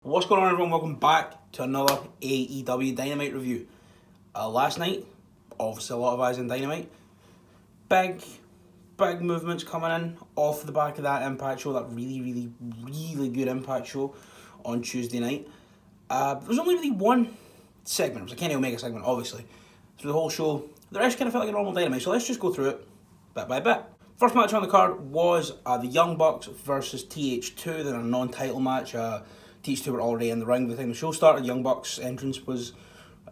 What's going on, everyone? Welcome back to another AEW Dynamite review. Last night, obviously a lot of eyes on Dynamite. Big movements coming in off the back of that Impact show, that really good Impact show on Tuesday night. There was only really one segment. It was a Kenny Omega segment, obviously, through the whole show. The rest kind of felt like a normal Dynamite, so let's just go through it bit by bit. First match on the card was the Young Bucks versus TH2. They're a non-title match. TH2 were already in the ring by the time the show started. Young Bucks' entrance was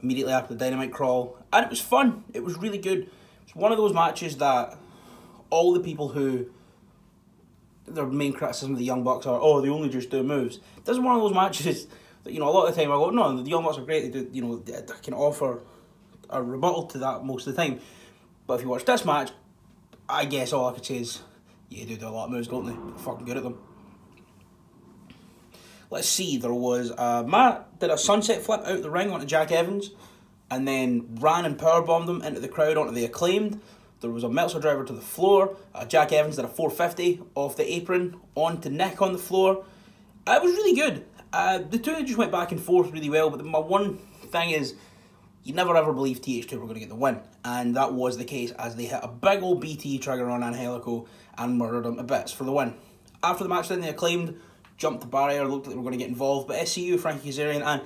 immediately after the Dynamite crawl, and it was fun. It was really good. It's one of those matches that all the people who their main criticism of the Young Bucks are, oh, they only just do moves. This is one of those matches that, you know, a lot of the time I go, no, the Young Bucks are great. They do, you know, they can offer a rebuttal to that most of the time. But if you watch this match, I guess all I could say is, yeah, they do a lot of moves, don't they? They're fucking good at them. Let's see, there was, Matt did a sunset flip out the ring onto Jack Evans, and then ran and powerbombed him into the crowd onto the Acclaimed. There was a Meltzer driver to the floor. Jack Evans did a 450 off the apron onto Nick on the floor. It was really good. The two just went back and forth really well, but my one thing is, you never ever believed TH2 were going to get the win, and that was the case as they hit a big old BT trigger on Angelico and murdered him to bits for the win. After the match, then the Acclaimed jumped the barrier, looked like they were going to get involved, but SCU, Frankie Kazarian, and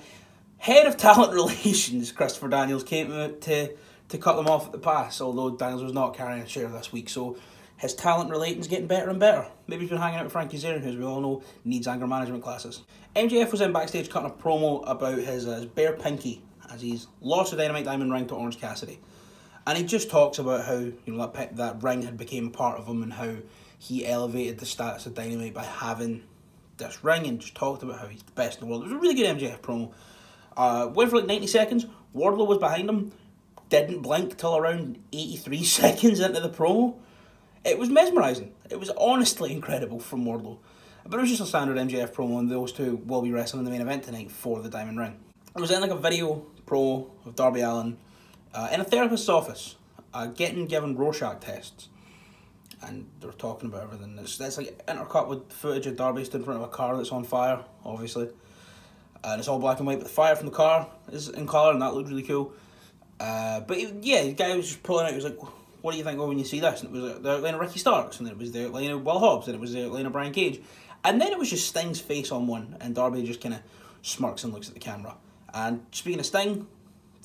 head of talent relations, Christopher Daniels, came out to cut them off at the pass, although Daniels was not carrying a chair this week, so his talent relating's getting better and better. Maybe he's been hanging out with Frankie Kazarian, who, as we all know, needs anger management classes. MJF was in backstage cutting a promo about his bare pinky, as he's lost the Dynamite Diamond Ring to Orange Cassidy. And he just talks about how, you know, that ring had become a part of him and how he elevated the status of Dynamite by having this ring, and just talked about how he's the best in the world. It was a really good MJF promo. Went for like 90 seconds. Wardlow was behind him. Didn't blink till around 83 seconds into the promo. It was mesmerising. It was honestly incredible from Wardlow. But it was just a standard MJF promo, and those two will be wrestling in the main event tonight for the Diamond Ring. It was in like a video promo of Darby Allin in a therapist's office, given Rorschach tests. And they're talking about everything. It's like intercut with footage of Darby stood in front of a car that's on fire, obviously. And it's all black and white, but the fire from the car is in colour, and that looked really cool. But yeah, the guy was just pulling out, he was like, what do you think of when you see this? And it was the outline of Ricky Starks, and then it was the outline of Will Hobbs, and it was the outline of Brian Cage. And then it was just Sting's face on one, and Darby just kind of smirks and looks at the camera. And speaking of Sting,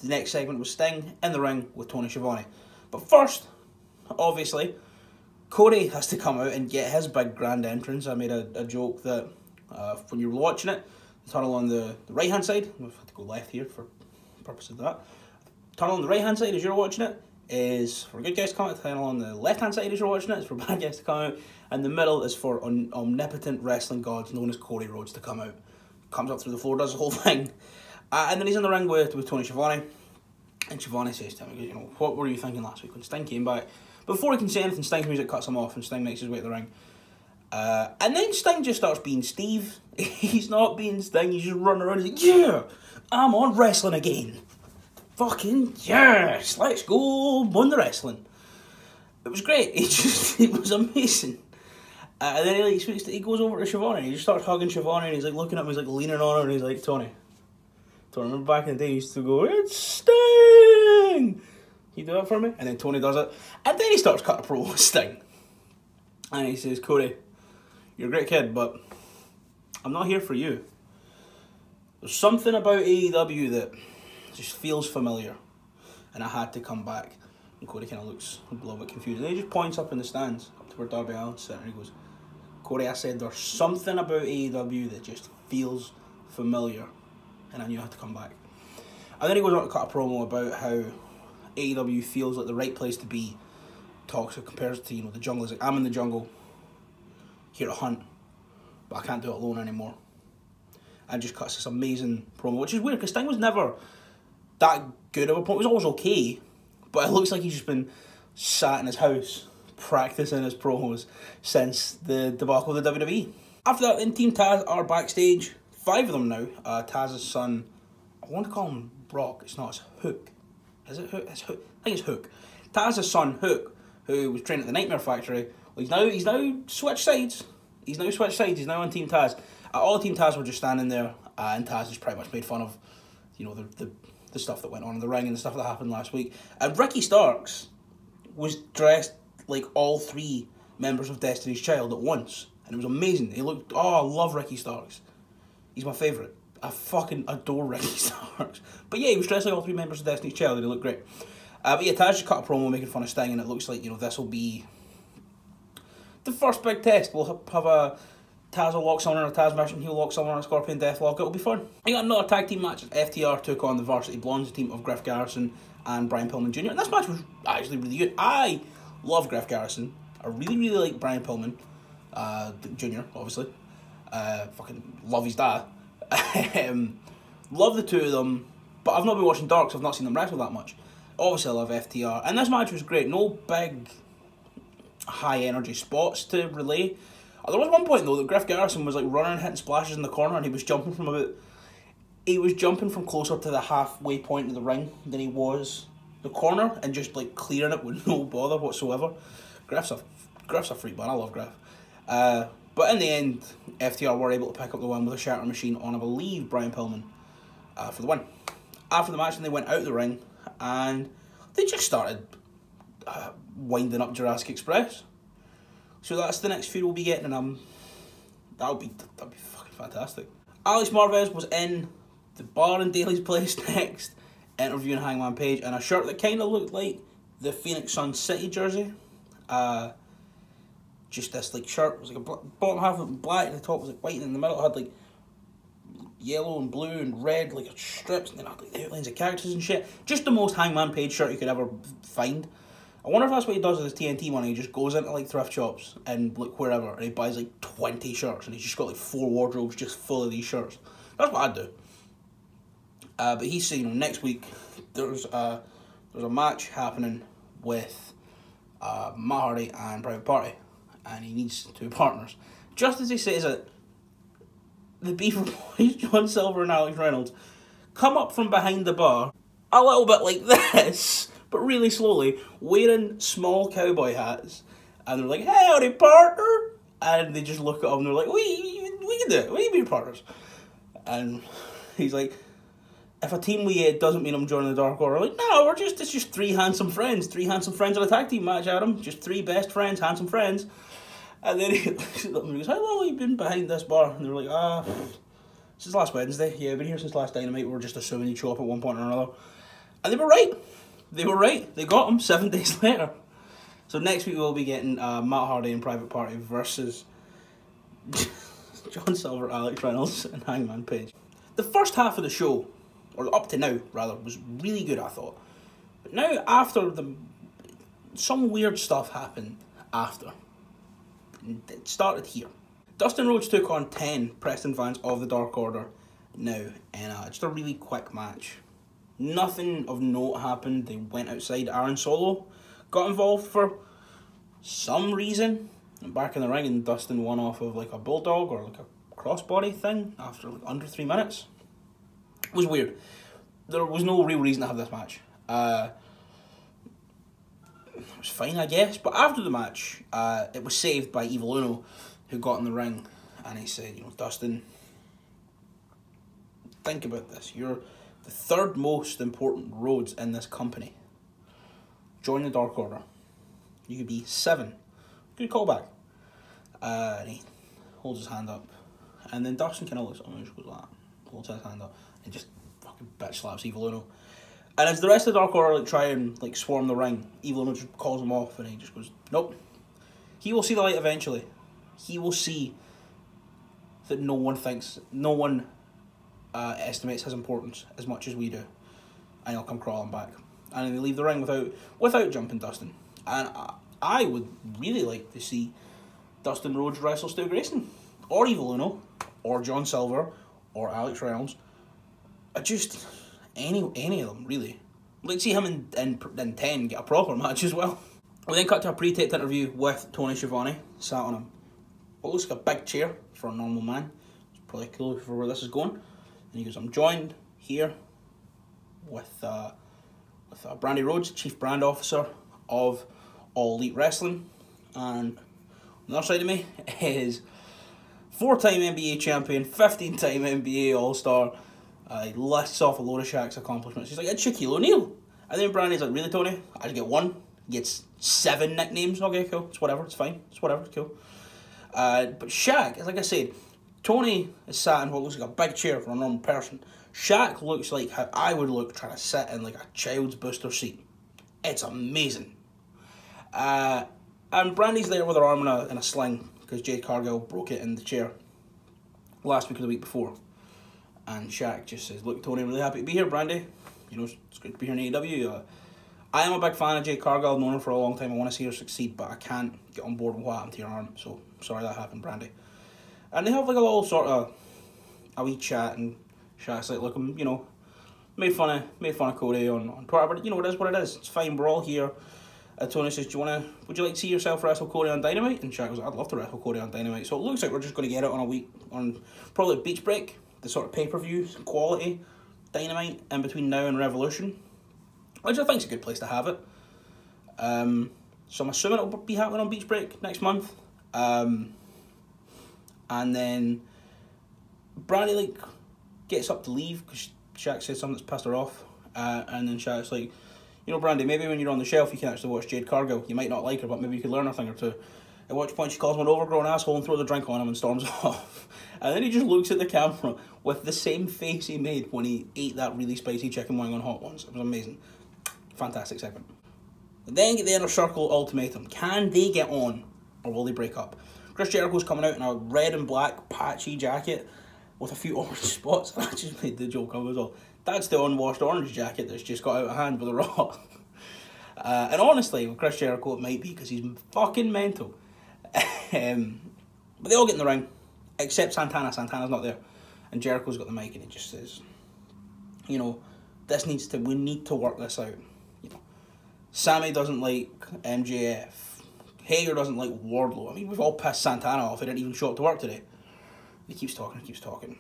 the next segment was Sting in the ring with Tony Schiavone. But first, obviously, Cody has to come out and get his big grand entrance. I made a joke that when you were watching it, the tunnel on the right hand side, we've had to go left here for the purpose of that. The tunnel on the right hand side as you're watching it is for good guys to come out. The tunnel on the left hand side as you're watching it is for bad guys to come out. And the middle is for omnipotent wrestling gods known as Cody Rhodes to come out. Comes up through the floor, does the whole thing. And then he's in the ring with Tony Schiavone. And Schiavone says to him, you know, what were you thinking last week when Sting came back? Before he can say anything, Sting's music cuts him off and Sting makes his way to the ring. And then Sting just starts being Steve. He's not being Sting, he's just running around. He's like, yeah, I'm on wrestling again. Fucking yes, let's go on the wrestling. It was great. It was amazing. And then he goes over to Schiavone and he just starts hugging Schiavone and he's like looking at him, he's like leaning on her and he's like, Tony, remember back in the day he used to go, it's Sting! Can you do it for me? And then Tony does it. And then he starts cutting a promo with Sting. And he says, Cody, you're a great kid, but I'm not here for you. There's something about AEW that just feels familiar. And I had to come back. And Cody kind of looks a little bit confused. And he just points up in the stands, up to where Darby Allin's sitting. And he goes, Cody, I said there's something about AEW that just feels familiar. And I knew I had to come back. And then he goes on to cut a promo about how AEW feels like the right place to be. Talks, it compares to, you know, the jungle. He's like, I'm in the jungle, here to hunt, but I can't do it alone anymore. And just cuts this amazing promo, which is weird, because Sting was never that good of a promo. It was always okay, but it looks like he's just been sat in his house, practicing his promos since the debacle of the WWE. After that, then Team Taz are backstage. 5 of them now. Taz's son, I want to call him Brock, it's not, it's Hook. Is it Hook? It's Hook. I think it's Hook. Taz's son, Hook, who was trained at the Nightmare Factory, well, he's now switched sides. He's now on Team Taz. All Team Taz were just standing there, and Taz just pretty much made fun of, you know, the stuff that went on in the ring and the stuff that happened last week. And Ricky Starks was dressed like all 3 members of Destiny's Child at once, and it was amazing. He looked, I love Ricky Starks. He's my favourite. I fucking adore Ricky Starks. But yeah, he was dressed like all 3 members of Destiny's Child, and he looked great. But yeah, Taz just cut a promo making fun of Sting, and it looks like, you know, this will be the first big test. We'll have a Taz will lock someone in a Taz mission, he'll lock someone in a Scorpion Deathlock. It'll be fun. I got another tag team match. FTR took on the Varsity Blondes, a team of Griff Garrison and Brian Pillman Jr. And this match was actually really good. I love Griff Garrison. I really, really like Brian Pillman Jr., obviously. Fucking love his dad. Love the 2 of them, but I've not been watching Dark, so I've not seen them wrestle that much. Obviously, I love FTR. And this match was great. No big, high-energy spots to relay. There was one point, though, that Griff Garrison was like running and hitting splashes in the corner, and he was jumping from closer to the halfway point of the ring than he was the corner, and just like clearing it with no bother whatsoever. Griff's a freak, man. I love Griff. But in the end, FTR were able to pick up the win with a shatter machine on, I believe, Brian Pillman for the win. After the match, they went out of the ring, and they just started winding up Jurassic Express. So that's the next feud we'll be getting, and that'll be fucking fantastic. Alex Marvez was in the bar in Daly's Place next, interviewing Hangman Page in a shirt that kind of looked like the Phoenix Sun City jersey. Just this like shirt. It was like a bottom half of it black, and the top was like white, and in the middle it had like yellow and blue and red like strips, and then it had like the outlines of characters and shit. Just the most Hangman Page shirt you could ever find. I wonder if that's what he does with his TNT money. He just goes into like thrift shops and like wherever, and he buys like 20 shirts, and he's just got like 4 wardrobes just full of these shirts. That's what I'd do. But he's saying, you know, next week there's a match happening with Matt Hardy and Private Party, and he needs 2 partners. Just as he says it, the Beaver Boys, John Silver and Alex Reynolds, come up from behind the bar a little bit like this, but really slowly, wearing small cowboy hats, and they're like, "Howdy, partner!" And they just look at him and they're like, we can do it, we can be partners. And he's like, if a team we doesn't mean I'm joining the Dark Order, like, no, it's just 3 handsome friends in a tag team match, Adam, just 3 best friends, handsome friends. And then he looks at them and goes, how long have you been behind this bar? And they're like, since last Wednesday. Yeah, I've been here since last Dynamite. We're just assuming you'd show up at one point or another. And they were right. They got him 7 days later. So next week we'll be getting Matt Hardy and Private Party versus John Silver, Alex Reynolds, and Hangman Page. The first half of the show, or up to now rather, was really good, I thought. But now after some weird stuff happened after. It started here. Dustin Rhodes took on 10 Preston fans of the Dark Order now in just a really quick match. Nothing of note happened. They went outside. Aaron Solo got involved for some reason. Back in the ring, and Dustin won off of like a bulldog or like a crossbody thing after like under 3 minutes. It was weird. There was no real reason to have this match. It was fine, I guess. But after the match, it was saved by Evil Uno, who got in the ring, and he said, you know, Dustin, think about this. You're the 3rd most important Rhodes in this company. Join the Dark Order. You could be 7. Good callback. And he holds his hand up. And then Dustin kind of looks at him and just goes like that. Holds his hand up and just fucking bitch slaps Evil Uno. And as the rest of the Dark Order like try and like swarm the ring, Evil Uno just calls him off, and he just goes, nope. He will see the light eventually. He will see that no one estimates his importance as much as we do, and he'll come crawling back. And then they leave the ring without jumping Dustin. And I would really like to see Dustin Rhodes wrestle Stu Grayson, or Evil Uno, or John Silver, or Alex Reynolds. Just any of them, really. I'd like to see him in 10 get a proper match as well. We then cut to a pre-taped interview with Tony Schiavone, sat on what looks like a big chair for a normal man. It's probably cool for where this is going. And he goes, I'm joined here with Brandy Rhodes, Chief Brand Officer of All Elite Wrestling. And on the other side of me is 4-time NBA champion, 15-time NBA All-Star. He lists off a load of Shaq's accomplishments. He's like, it's Shaquille O'Neal. And then Brandy's like, really, Tony? I just get one? He gets 7 nicknames. Okay, cool. It's whatever. It's fine. It's whatever. It's cool. But Shaq, like I said, Tony is sat in what looks like a big chair for a normal person. Shaq looks like how I would look trying to sit in like a child's booster seat. It's amazing. And Brandy's there with her arm in a sling because Jade Cargill broke it in the chair last week or the week before. And Shaq just says, look, Tony, I'm really happy to be here, Brandy. You know, it's good to be here in AEW. I am a big fan of Jade Cargill. I've known her for a long time. I want to see her succeed, but I can't get on board with what happened to your arm. So, sorry that happened, Brandy. And they have like a little sort of a wee chat, and Shaq's like, look, I'm, you know, made fun of Cody on Twitter, but you know, it is what it is. It's fine, we're all here. Tony says, would you like to see yourself wrestle Cody on Dynamite? And Shaq goes, I'd love to wrestle Cody on Dynamite. So it looks like we're just going to get it on probably Beach Break, the sort of pay-per-view quality Dynamite in between now and Revolution, which I think is a good place to have it. So I'm assuming it'll be happening on Beach Break next month. And then Brandy like gets up to leave because Shaq says something that's pissed her off. And then Shaq's like, you know, Brandy, maybe when you're on the shelf you can actually watch Jade Cargill. You might not like her, but maybe you could learn a thing or two. At which point she calls him an overgrown asshole and throws a drink on him and storms off. And then he just looks at the camera with the same face he made when he ate that really spicy chicken wing on Hot Ones. It was amazing. Fantastic segment. Then get the Inner Circle ultimatum. Can they get on or will they break up? Chris Jericho's coming out in a red and black patchy jacket with a few orange spots. And I just made the joke of it all. That's the unwashed orange jacket that's just got out of hand with a Raw. And honestly, with Chris Jericho, it might be because he's fucking mental. But they all get in the ring, except Santana. Santana's not there. And Jericho's got the mic and he just says, you know, we need to work this out. You know, Sammy doesn't like MJF. Hager doesn't like Wardlow. I mean, we've all pissed Santana off. He didn't even show up to work today. He keeps talking.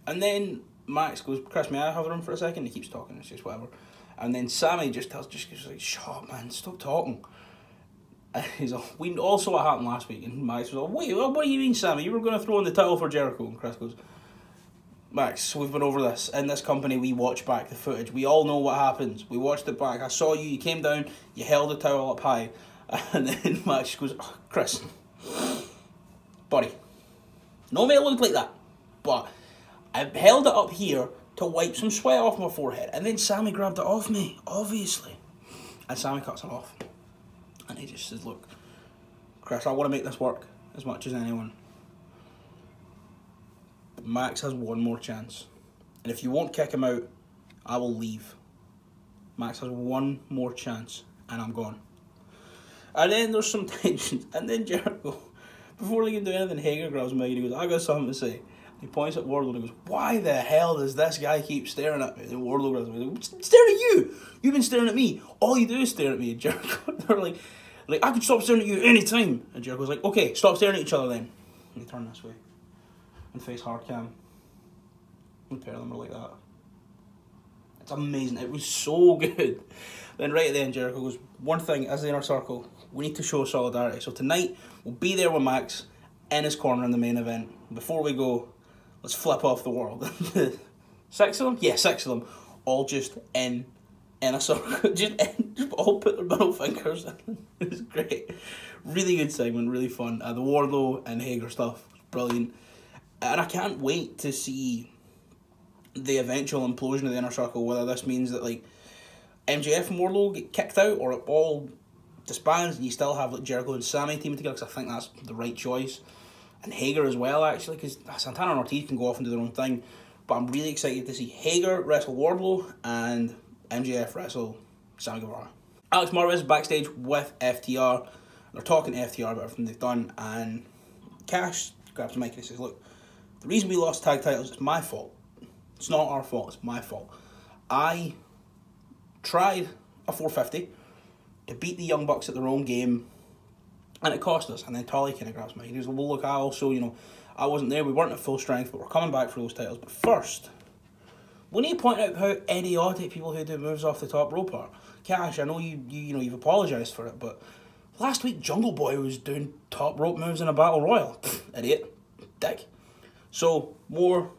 And then Max goes, Chris, may I have a room for a second? He keeps talking, it's just whatever. And then Sammy just goes like, shut up, man, stop talking. And he's like, we all saw what happened last week. And Max was like, wait, what do you mean, Sammy? You were going to throw in the title for Jericho. And Chris goes, Max, we've been over this. In this company, we watch back the footage. We all know what happens. We watched it back. I saw you, you came down, you held the towel up high. And then Max goes, oh, Chris, buddy, no may look like that, but I held it up here to wipe some sweat off my forehead. And then Sammy grabbed it off me, obviously. And Sammy cuts it off. And he just says, look, Chris, I want to make this work as much as anyone. But Max has one more chance. And if you won't kick him out, I will leave. Max has one more chance, and I'm gone. And then there's some tension. And then Jericho, before they can do anything, Hager grabs me and he goes, I got something to say. He points at Wardlow and he goes, why the hell does this guy keep staring at me? And Wardlow grabs me and goes, staring at you! You've been staring at me. All you do is stare at me. And Jericho, they're like, I could stop staring at you any time. And Jericho's like, okay, stop staring at each other then. And they turn this way and face hard cam. And the pair of them are like that. It's amazing. It was so good. Then right at the end, Jericho goes, one thing, as the Inner Circle, we need to show solidarity. So tonight, we'll be there with Max in his corner in the main event. Before we go, let's flip off the world. 6 of them? Yeah, 6 of them. All just in a circle. just all put their middle fingers in. It was great. Really good segment, really fun. The Wardlow and Hager stuff, brilliant. And I can't wait to see the eventual implosion of the Inner Circle, whether this means that like MJF and Wardlow get kicked out or it all disbands and you still have like Jericho and Sammy teaming together, because I think that's the right choice. And Hager as well, actually, because Santana and Ortiz can go off and do their own thing. But I'm really excited to see Hager wrestle Wardlow and MJF wrestle Sammy Guevara. Alex Marvez backstage with FTR. They're talking to FTR about everything they've done, and Cash grabs the mic and he says, look, the reason we lost tag titles is my fault. It's not our fault, it's my fault. I tried a 450 to beat the Young Bucks at their own game, and it cost us. And then Tully kind of grabs me. He goes, well, look, I also, I wasn't there. We weren't at full strength, but we're coming back for those titles. But first, we need to point out how idiotic people who do moves off the top rope are. Cash, I know you've apologised for it, but last week Jungle Boy was doing top rope moves in a battle royal. Idiot. Dick. So, more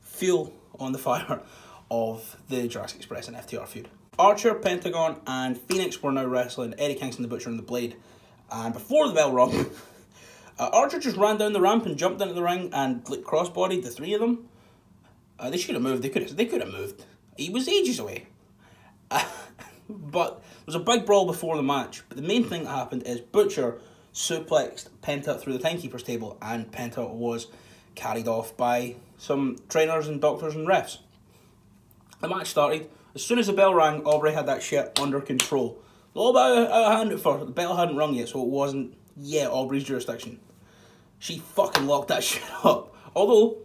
fuel on the fire of the Jurassic Express and FTR feud. Archer, Pentagon, and Phoenix were now wrestling Eddie Kingston, the Butcher, and the Blade. And before the bell rung, Archer just ran down the ramp and jumped into the ring and like crossbodied the three of them. They should have moved. They could have moved. He was ages away. But there was a big brawl before the match. But the main thing that happened is Butcher suplexed Penta through the timekeeper's table, and Penta was carried off by some trainers and doctors and refs. The match started. As soon as the bell rang, Aubrey had that shit under control. A little bit out of hand at first. The bell hadn't rung yet, so it wasn't yet Aubrey's jurisdiction. She fucking locked that shit up. Although,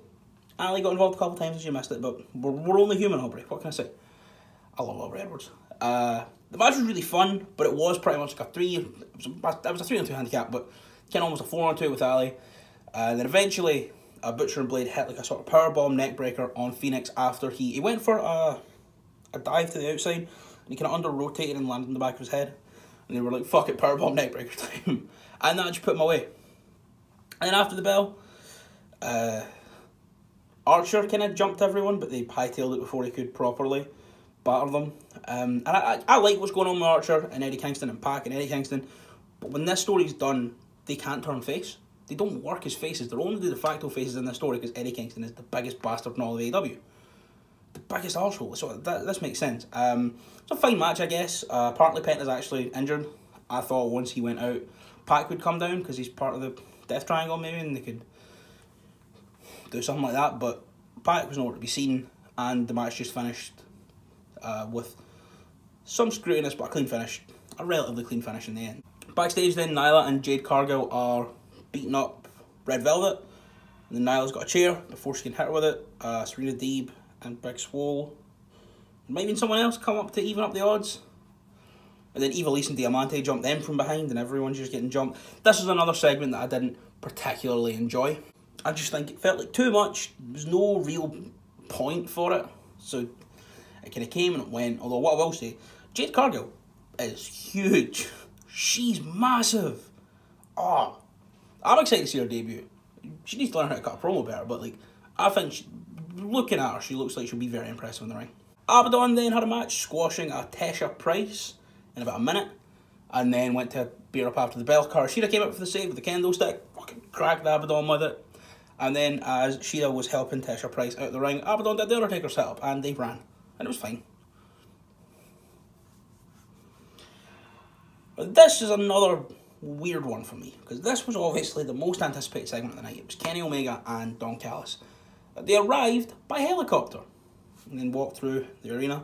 Ali got involved a couple times and she missed it, but we're only human, Aubrey. What can I say? I love Aubrey Edwards. The match was really fun, but it was pretty much like a 3-on-2 handicap, but kind of almost a 4-on-2 with Ali. Then eventually, Butcher and Blade hit like a sort of powerbomb neckbreaker on Phoenix after he went for a dive to the outside, and he kind of under-rotated and landed in the back of his head. And they were like, fuck it, powerbomb neckbreaker time. And that just put him away. And then after the bell, Archer kind of jumped everyone, but they hightailed it before he could properly batter them. And I like what's going on with Archer and Eddie Kingston and Pac and Eddie Kingston, but when this story's done, they can't turn face. They don't work as faces. They're only the de facto faces in this story because Eddie Kingston is the biggest bastard in all of AEW. The biggest arsehole. So this makes sense. It's a fine match, I guess. Apparently Penta's actually injured. I thought once he went out, Pac would come down because he's part of the Death Triangle maybe, and they could do something like that, but Pac was nowhere to be seen, and the match just finished with some scrutinous, but a clean finish. A relatively clean finish in the end. Backstage then, Nyla and Jade Cargill are beating up Red Velvet, and then Nyla's got a chair before she can hit her with it. Serena Deeb and Big Swole, maybe someone else come up to even up the odds. And then Eva Lise and Diamante jumped them from behind, and everyone's just getting jumped. This was another segment that I didn't particularly enjoy. I just think it felt like too much. There was no real point for it. So it kind of came and it went. Although what I will say, Jade Cargill is huge. She's massive. Oh, I'm excited to see her debut. She needs to learn how to cut a promo better, but like, I think looking at her, she looks like she'll be very impressive in the ring. Abaddon then had a match squashing a Tesha Price in about a minute, and then went to beat up after the bell. Shida came up for the save with the kendo stick, fucking cracked Abaddon with it. And then as Shida was helping Tesha Price out of the ring, Abaddon did the Undertaker setup, and they ran, and it was fine. But this is another weird one for me, because this was obviously the most anticipated segment of the night. It was Kenny Omega and Don Callis. They arrived by helicopter, and then walked through the arena.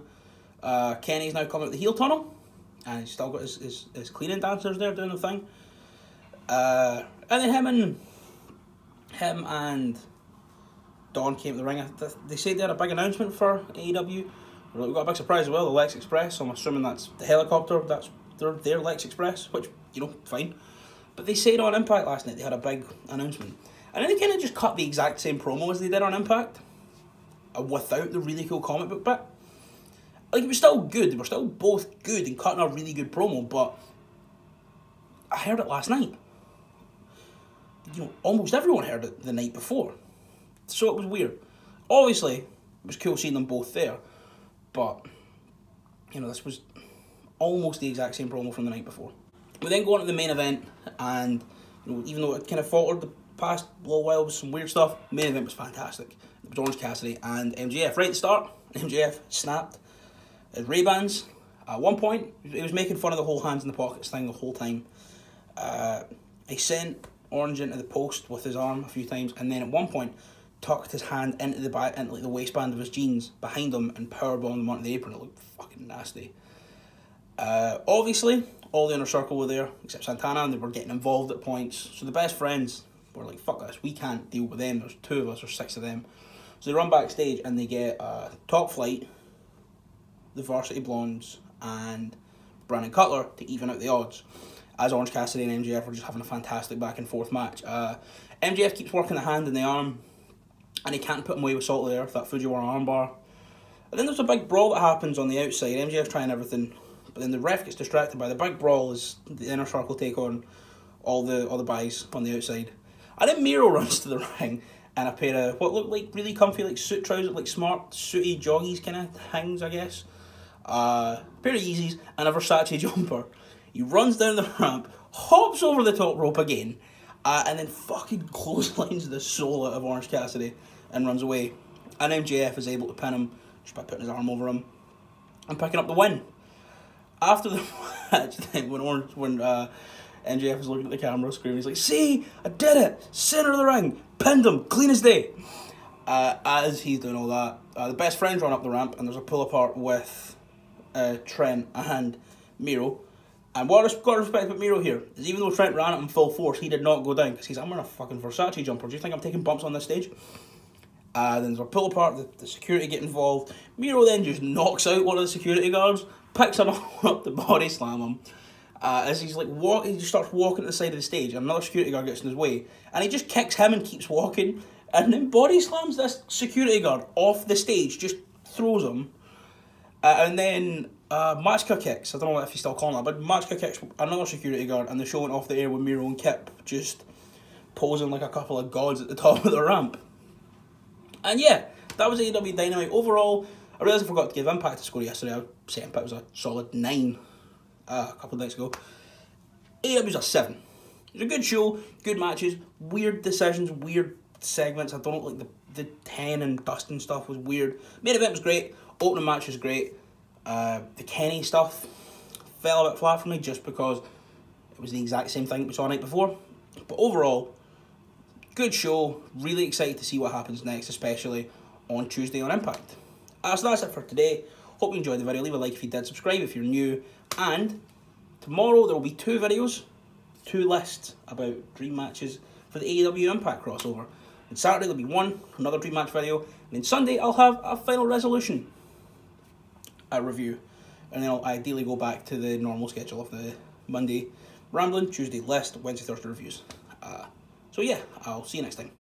Kenny's now coming out the heel tunnel, and he's still got his cleaning dancers there doing the thing. And then him and Don came to the ring. They said they had a big announcement for AEW. We've got a big surprise as well, the Lex Express. So I'm assuming that's the helicopter. That's their Lex Express, which, you know, fine. But they said on Impact last night they had a big announcement. And then they kind of just cut the exact same promo as they did on Impact, without the really cool comic book bit. Like, it was still good. They were still both good and cutting a really good promo, but I heard it last night. You know, almost everyone heard it the night before. So it was weird. Obviously, it was cool seeing them both there, but, you know, this was almost the exact same promo from the night before. We then go on to the main event, and, you know, even though it kind of faltered the past little while with some weird stuff, the main event was fantastic. It was Orange Cassidy and MJF. Right at the start, MJF snapped his Ray-Bans. At one point, he was making fun of the whole hands in the pockets thing the whole time. He sent Orange into the post with his arm a few times, and then at one point tucked his hand into like the waistband of his jeans behind him and powerbombed him onto the apron. It looked fucking nasty. Obviously, all the Inner Circle were there except Santana, and they were getting involved at points. So the Best Friends were like, fuck this, we can't deal with them. There's 2 of us or 6 of them. So they run backstage and they get Top Flight, the Varsity Blondes, and Brandon Cutler to even out the odds, as Orange Cassidy and MJF were just having a fantastic back and forth match. MJF keeps working the hand and the arm, and he can't put him away with Salt of the Earth, that Fujiwara armbar. And then there's a big brawl that happens on the outside. MJF's trying everything, but then the ref gets distracted by the big brawl as the Inner Circle take on all the guys on the outside. And then Miro runs to the ring and a pair of what looked like really comfy like suit trousers, like smart sooty joggies kind of things, I guess. A pair of Yeezys and a Versace jumper. He runs down the ramp, hops over the top rope again, and then fucking clotheslines the soul out of Orange Cassidy and runs away. And MJF is able to pin him just by putting his arm over him and picking up the win. After the match, then when MJF is looking at the camera screaming, he's like, "See, I did it! Center of the ring, pinned him, clean as day." As he's doing all that, the best friends run up the ramp, and there's a pull apart with Trent and Miro. And what I've got to respect about Miro here is even though Trent ran at him full force, he did not go down because I'm wearing a fucking Versace jumper. Do you think I'm taking bumps on this stage? Then there's a pull apart, the security get involved. Miro then just knocks out one of the security guards, picks him up to body slam him. As he's like he just starts walking to the side of the stage, and another security guard gets in his way, and he just kicks him and keeps walking, and then body slams this security guard off the stage, just throws him, and then Machka kicks. I don't know if he's still calling that, but Machka kicks another security guard, and the show went off the air with Miro and Kip just posing like a couple of gods at the top of the ramp. And yeah, that was AEW Dynamite. Overall, I realised I forgot to give Impact a score yesterday. I said Impact was a solid 9 a couple of nights ago. AEW's a 7. It was a good show, good matches, weird decisions, weird segments. I don't like the 10 and Dustin stuff was weird. Main event was great, opening match was great. The Kenny stuff fell a bit flat for me just because it was the exact same thing we saw the night before. But overall, good show. Really excited to see what happens next, especially on Tuesday on Impact. So that's it for today. Hope you enjoyed the video. Leave a like if you did. Subscribe if you're new. And tomorrow there will be 2 videos, 2 lists about dream matches for the AEW Impact crossover. And Saturday there'll be another dream match video. And then Sunday I'll have a final resolution review. And then I'll ideally go back to the normal schedule of the Monday rambling, Tuesday list, Wednesday, Thursday reviews. So yeah, I'll see you next time.